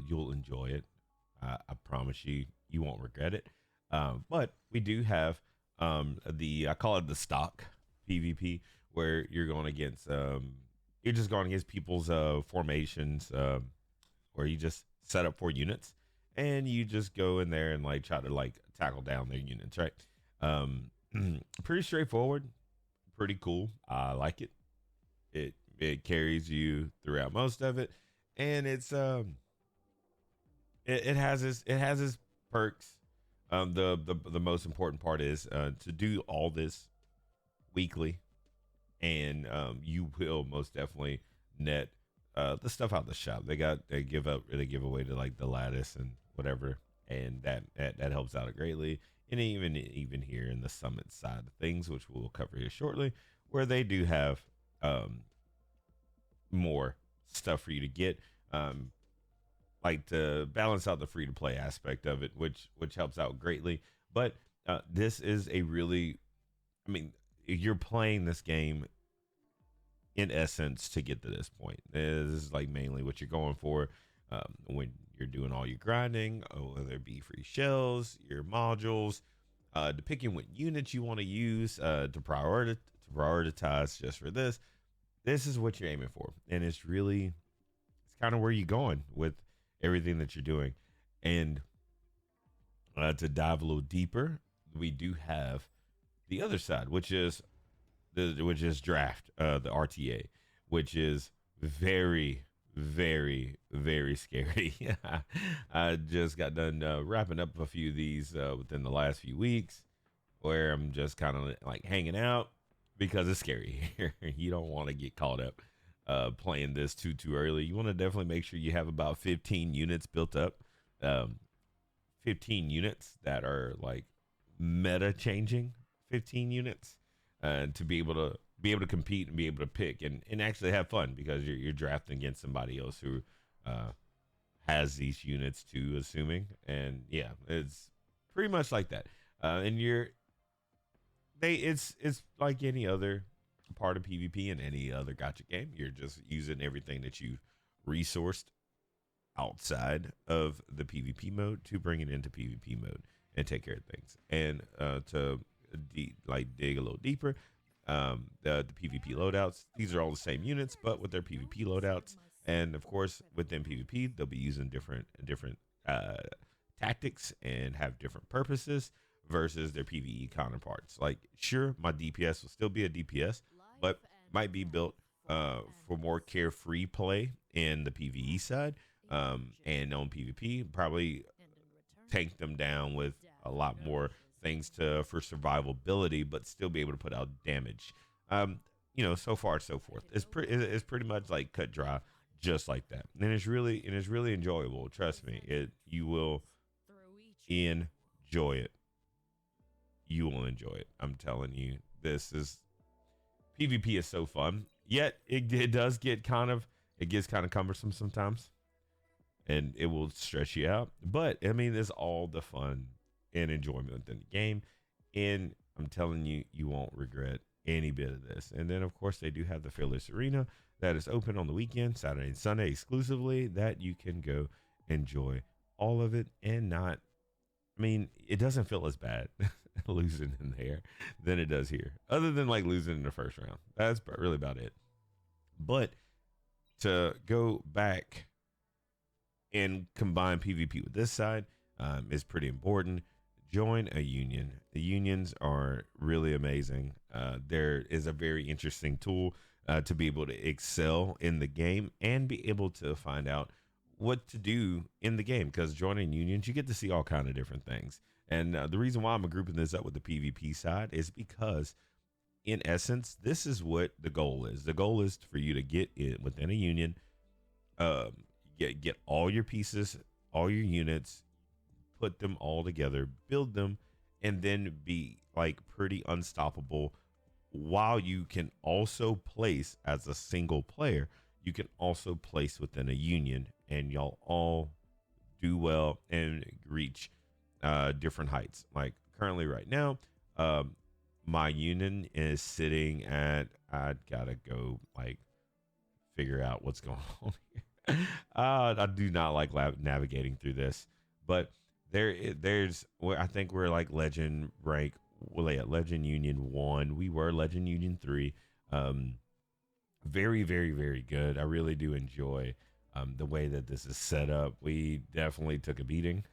You'll enjoy it. I promise you, you won't regret it. But we do have I call it the stock PvP, where you're going against people's formations, where you just set up 4 units and you just go in there and like try to like tackle down their units, right? Um, pretty straightforward, pretty cool. I like it. It carries you throughout most of it, and it has its perks. The most important part is to do all this weekly, and you will most definitely net the stuff out the shop. They give away to like the lattice and whatever, and that helps out greatly. And even here in the summit side of things, which we'll cover here shortly, where they do have um, more stuff for you to get. Like to balance out the free to play aspect of it, which helps out greatly. But this is a really, I mean, you're playing this game in essence to get to this point. This is like mainly what you're going for when you're doing all your grinding, whether it be free shells, your modules, depicting what units you want to use to prioritize just for this. This is what you're aiming for, and it's kind of where you're going with everything that you're doing. And to dive a little deeper, we do have the other side, which is draft, the RTA, which is very, very, very scary. I just got done wrapping up a few of these within the last few weeks, where I'm just kind of like hanging out because it's scary here. You don't want to get caught up playing this too early. You want to definitely make sure you have about 15 units built up, 15 units that are like meta changing 15 units, to be able to compete and be able to pick and actually have fun, because you're drafting against somebody else who has these units too, assuming. And yeah, it's pretty much like that. And it's like any other part of PvP and any other gacha game. You're just using everything that you resourced outside of the PvP mode to bring it into PvP mode and take care of things. And to dig a little deeper, the PvP loadouts, these are all the same units, but with their PvP loadouts. And of course, within PvP, they'll be using different tactics and have different purposes versus their PvE counterparts. Like, sure, my DPS will still be a DPS, but might be built for more carefree play in the PvE side. And on PvP, probably tank them down with a lot more things for survivability, but still be able to put out damage. So far so forth. It's pretty much like cut dry, just like that. And it's really enjoyable. Trust me, you will enjoy it. You will enjoy it. I'm telling you, PvP is so fun. Yet it gets kind of cumbersome sometimes, and it will stress you out. But I mean, there's all the fun and enjoyment within the game, and I'm telling you, you won't regret any bit of this. And then of course they do have the Fearless Arena that is open on the weekend, Saturday and Sunday exclusively, that you can go enjoy all of it and not. I mean, it doesn't feel as bad losing in there than it does here, other than like losing in the first round. That's really about it. But to go back and combine PvP with this side is pretty important. Join a union. The unions are really amazing. There is a very interesting tool to be able to excel in the game and be able to find out what to do in the game, because joining unions, you get to see all kind of different things. And the reason why I'm grouping this up with the PvP side is because, in essence, this is what the goal is. The goal is for you to get in within a union, get all your pieces, all your units, put them all together, build them, and then be like pretty unstoppable. While you can also place as a single player, you can also place within a union, and y'all all do well and reach different heights. Like currently right now, my union is sitting at, I gotta go like figure out what's going on here. I do not like navigating through this, but I think we're like legend rank. Well, yeah, Legend Union 1. We were Legend Union 3. Very, very, very good. I really do enjoy The way that this is set up, we definitely took a beating,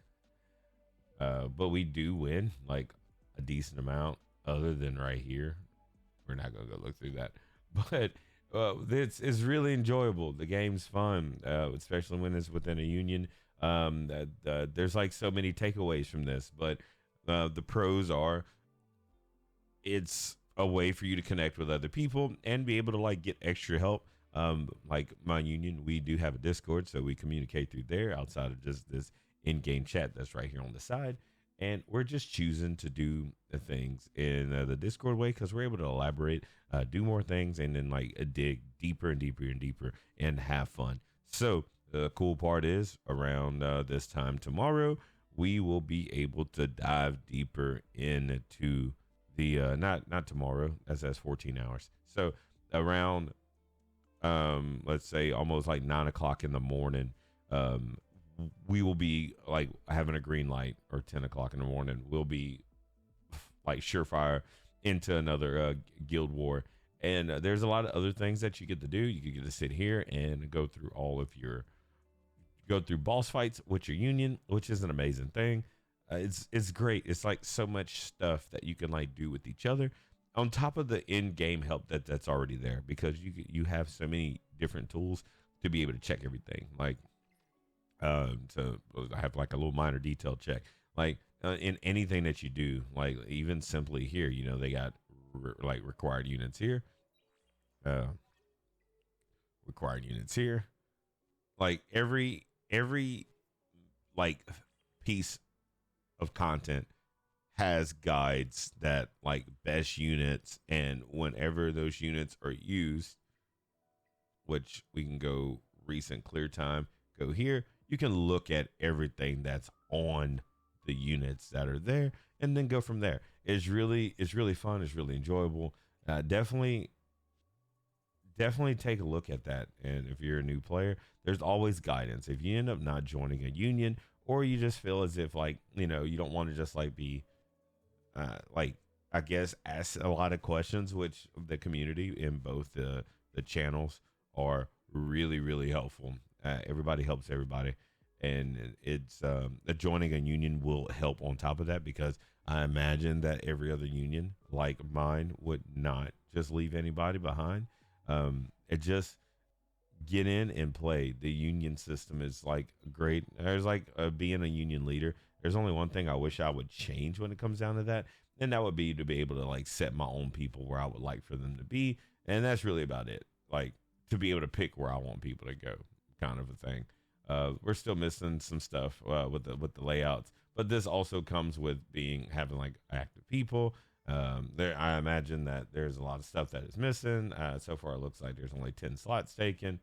but we do win like a decent amount. Other than right here, we're not gonna go look through that, but it's really enjoyable. The game's fun, especially when it's within a union. There's like so many takeaways from this, but the pros are it's a way for you to connect with other people and be able to like get extra help. Like my union, we do have a Discord, so we communicate through there outside of just this in-game chat that's right here on the side. And we're just choosing to do the things in the Discord way because we're able to elaborate, do more things, and then like dig deeper and deeper and deeper and have fun. So the cool part is around this time tomorrow, we will be able to dive deeper into the not tomorrow, as that's 14 hours. So around let's say almost like 9 o'clock in the morning, we will be like having a green light, or 10 o'clock in the morning we'll be like surefire into another guild war. And there's a lot of other things that you get to do. You get to sit here and go through go through boss fights with your union, which is an amazing thing. It's great. It's like so much stuff that you can like do with each other on top of the in-game help that's already there, because you have so many different tools to be able to check everything. Like to have like a little minor detail check, like in anything that you do, like even simply here, they got like required units here, required units here, like every like piece of content has guides that like best units, and whenever those units are used, which we can go recent clear time, go here, you can look at everything that's on the units that are there and then go from there. It's really fun. It's really enjoyable. Definitely take a look at that. And if you're a new player, there's always guidance. If you end up not joining a union, or you just feel as if like, you don't want to just like be like, I guess, ask a lot of questions, which the community in both the channels are really helpful. Everybody helps everybody, and it's joining a union will help on top of that, because I imagine that every other union like mine would not just leave anybody behind. It just get in and play. The union system is like great. There's like being a union leader, there's only one thing I wish I would change when it comes down to that, and that would be to be able to like set my own people where I would like for them to be, and that's really about it. Like to be able to pick where I want people to go, kind of a thing. We're still missing some stuff with the layouts, but this also comes with having like active people. I imagine that there's a lot of stuff that is missing. So far, it looks like there's only 10 slots taken,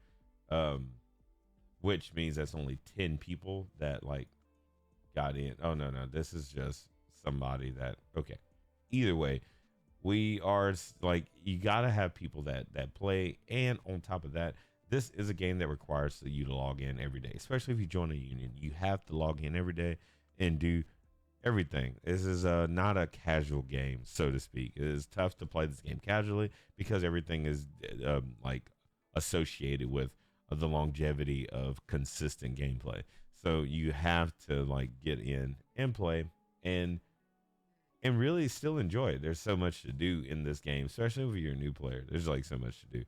which means that's only 10 people that like got in. Oh no, this is just somebody that, okay. Either way, we are like, you gotta have people that play, and on top of that, this is a game that requires you to log in every day, especially if you join a union. You have to log in every day and do everything. This is not a casual game, so to speak. It is tough to play this game casually because everything is like associated with the longevity of consistent gameplay. So you have to like get in and play and really still enjoy it. There's so much to do in this game, especially if you're a new player. There's like so much to do,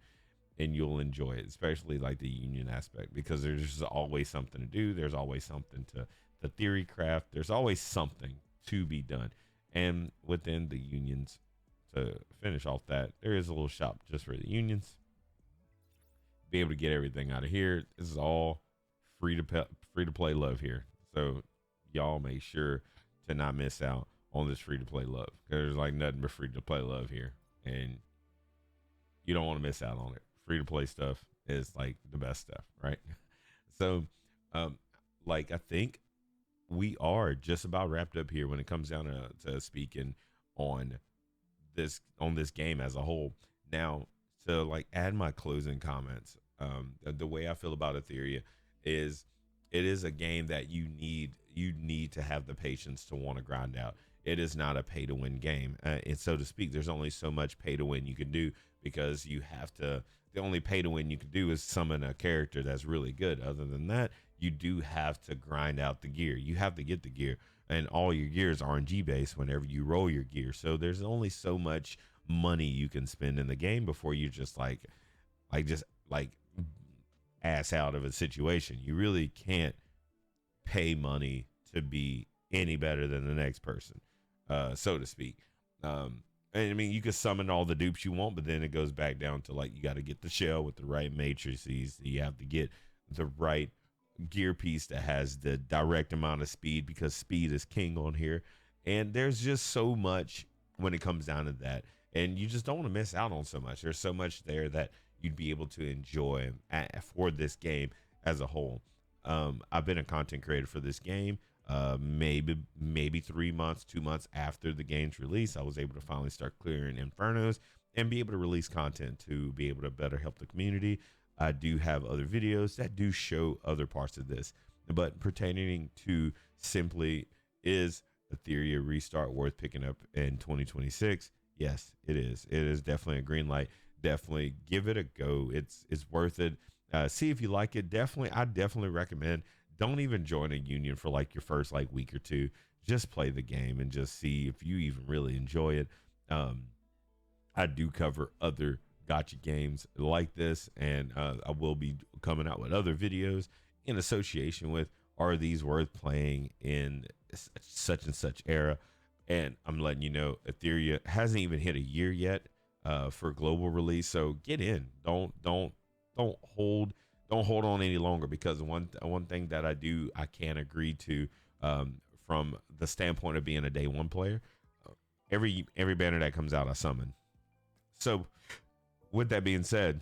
and you'll enjoy it, especially like the union aspect, because there's just always something to do. There's always something to theory craft. There's always something to be done. And within the unions, to finish off that, there is a little shop just for the unions. Be able to get everything out of here. This is all free to play love here. So y'all make sure to not miss out on this free to play love, because there's like nothing but free to play love here, and you don't want to miss out on it. Free to play stuff is like the best stuff, right? So like I think we are just about wrapped up here when it comes down to speaking on this game as a whole. Now, to like add my closing comments, the way I feel about Etheria is, it is a game that you need to have the patience to want to grind out. it is not a pay to win game. And so to speak, there's only so much pay to win you can do, because you have to, the only pay to win you can do is summon a character that's really good. Other than that, you do have to grind out the gear. You have to get the gear, and all your gear is RNG based whenever you roll your gear. So there's only so much money you can spend in the game before you just like ass out of a situation. You really can't pay money to be any better than the next person, so to speak. And I mean, you can summon all the dupes you want, but then it goes back down to like, you got to get the shell with the right matrices. You have to get the right gear piece that has the direct amount of speed, because speed is king on here. And there's just so much when it comes down to that. And you just don't want to miss out on so much. There's so much there that you'd be able to enjoy for this game as a whole. I've been a content creator for this game. Maybe 3 months, 2 months after the game's release, I was able to finally start clearing infernos and be able to release content to be able to better help the community. I do have other videos that do show other parts of this, but pertaining to simply, is Etheria restart worth picking up in 2026? Yes, it is. It is definitely a green light. Definitely give it a go. It's worth it. See if you like it. I definitely recommend. Don't even join a union for like your first like week or two. Just play the game and just see if you even really enjoy it. I do cover other gacha games like this, and I will be coming out with other videos in association with, are these worth playing in such and such era. And I'm letting you know, Etheria hasn't even hit a year yet for global release. So get in. Don't hold on any longer, because one thing that I can't agree to, from the standpoint of being a day one player, every banner that comes out I summon. So with that being said,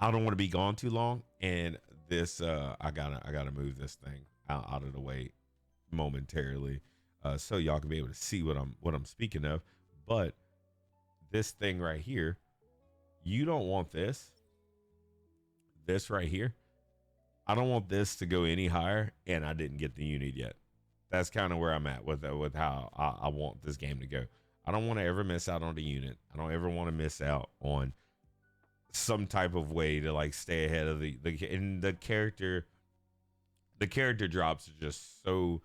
I don't want to be gone too long, and this I gotta move this thing out of the way momentarily, so y'all can be able to see what I'm speaking of. But this thing right here, you don't want this right here. I don't want this to go any higher, and I didn't get the unit yet. That's kind of where I'm at with how I want this game to go. I don't want to ever miss out on the unit. I don't ever want to miss out on some type of way to like stay ahead of the character. The character drops are just so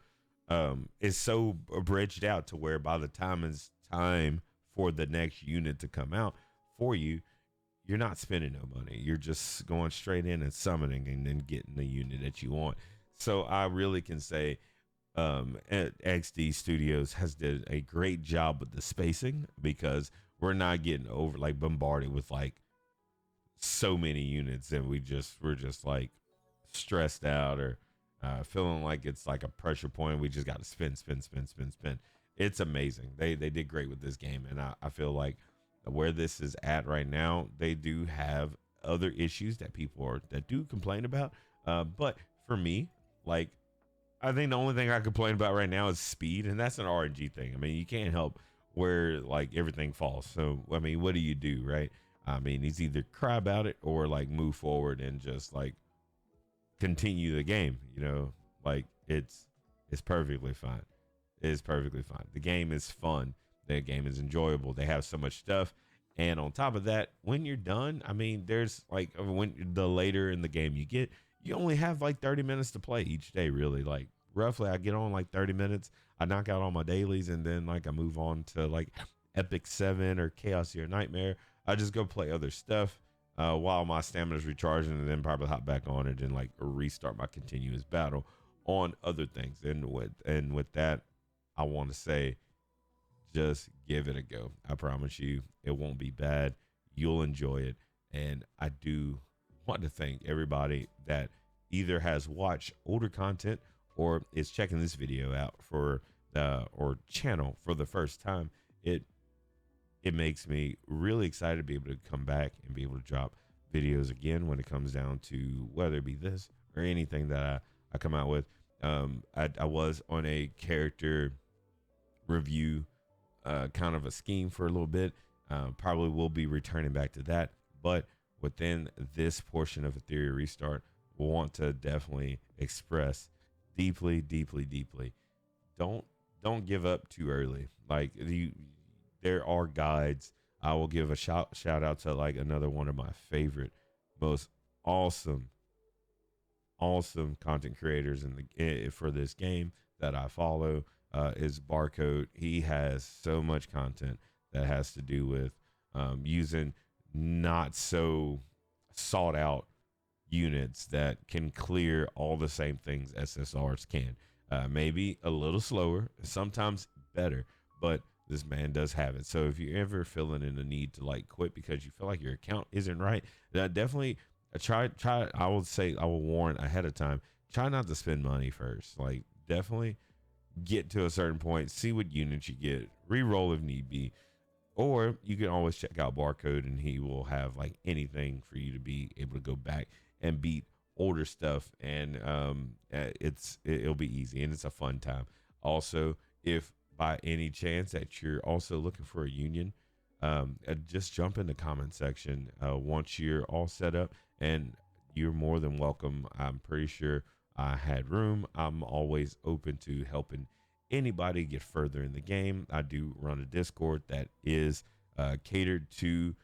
is so bridged out to where by the time it's time for the next unit to come out for you, you're not spending no money. You're just going straight in and summoning and then getting the unit that you want. So I really can say XD Studios has did a great job with the spacing, because we're not getting bombarded with like so many units, and we're just like stressed out, or feeling like it's like a pressure point. We just got to spin. It's amazing. They did great with this game, and I feel like where this is at right now, they do have other issues that people that do complain about. But for me, like, I think the only thing I complain about right now is speed, and that's an RNG thing. I mean, you can't help where like everything falls. So I mean, what do you do, right? I mean, it's either cry about it or like move forward and just like continue the game. Like it's perfectly fine. It's perfectly fine. The game is fun. The game is enjoyable. They have so much stuff. And on top of that, when you're done, I mean, there's like, when the later in the game you get, you only have like 30 minutes to play each day, really. Like roughly I get on like 30 minutes. I knock out all my dailies, and then like I move on to like Epic 7 or Chaos or Nightmare. I just go play other stuff while my stamina's recharging, and then probably hop back on it and like restart my continuous battle on other things. And with that, I want to say, just give it a go. I promise you, it won't be bad. You'll enjoy it. And I do want to thank everybody that either has watched older content or is checking this video out for or channel for the first time. It makes me really excited to be able to come back and be able to drop videos again when it comes down to whether it be this or anything that I come out with. I was on a character review kind of a scheme for a little bit. Probably will be returning back to that, but within this portion of Etheria Restart, we'll want to definitely express deeply. Don't don't give up too early. Like there are guides. I will give a shout out to like another one of my favorite, most awesome content creators in the for this game that I follow is Barcode. He has so much content that has to do with using not so sought out units that can clear all the same things SSRs can. Maybe a little slower, sometimes better, but this man does have it. So if you're ever feeling in the need to like quit because you feel like your account isn't right, definitely try. I will say, I will warn ahead of time, try not to spend money first. Like definitely get to a certain point, see what units you get, re-roll if need be, or you can always check out Barcode and he will have like anything for you to be able to go back and beat older stuff. And it'll be easy and it's a fun time. Also, if by any chance that you're also looking for a union, just jump in the comment section once you're all set up, and you're more than welcome. I'm pretty sure I had room. I'm always open to helping anybody get further in the game. I do run a Discord that is catered to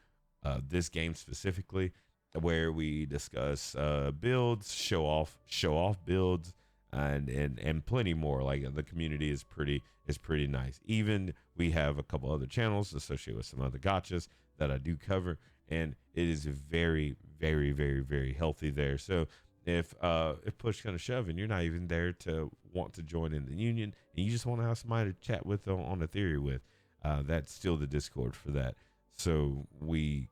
this game specifically, where we discuss builds, show off builds, and plenty more. Like the community is pretty nice. Even we have a couple other channels associated with some other gachas that I do cover, and it is very, very, very, very healthy there. So if push kind of shove and you're not even there to want to join in the union and you just want to have somebody to chat with on Etheria with, that's still the Discord for that. So we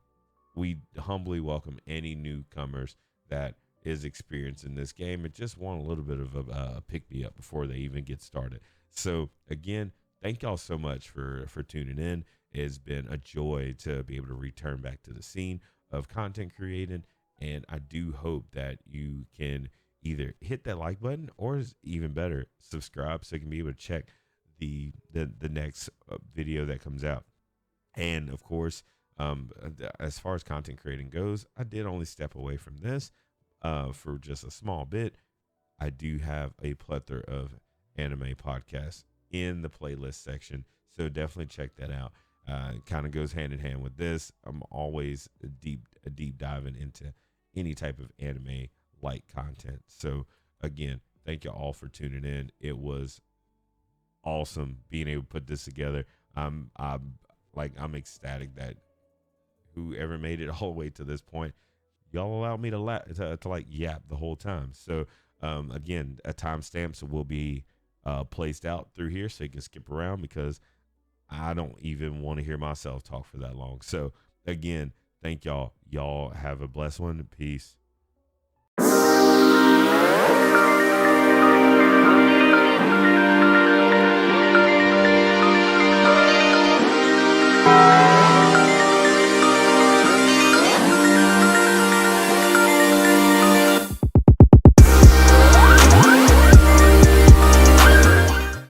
humbly welcome any newcomers that is experiencing this game and just want a little bit of a pick me up before they even get started. So again, thank y'all so much for tuning in. It's been a joy to be able to return back to the scene of content creating, and I do hope that you can either hit that like button or, is even better, subscribe so you can be able to check the next video that comes out. And of course, as far as content creating goes, I did only step away from this for just a small bit. I do have a plethora of anime podcasts in the playlist section, so definitely check that out. It kind of goes hand in hand with this. I'm always deep diving into any type of anime like content. So again, thank you all for tuning in. It was awesome being able to put this together. I'm ecstatic that whoever made it all the way to this point, y'all allowed me to like yap the whole time. So again, timestamps will be placed out through here so you can skip around, because I don't even want to hear myself talk for that long. So again, thank y'all. Y'all have a blessed one. Peace.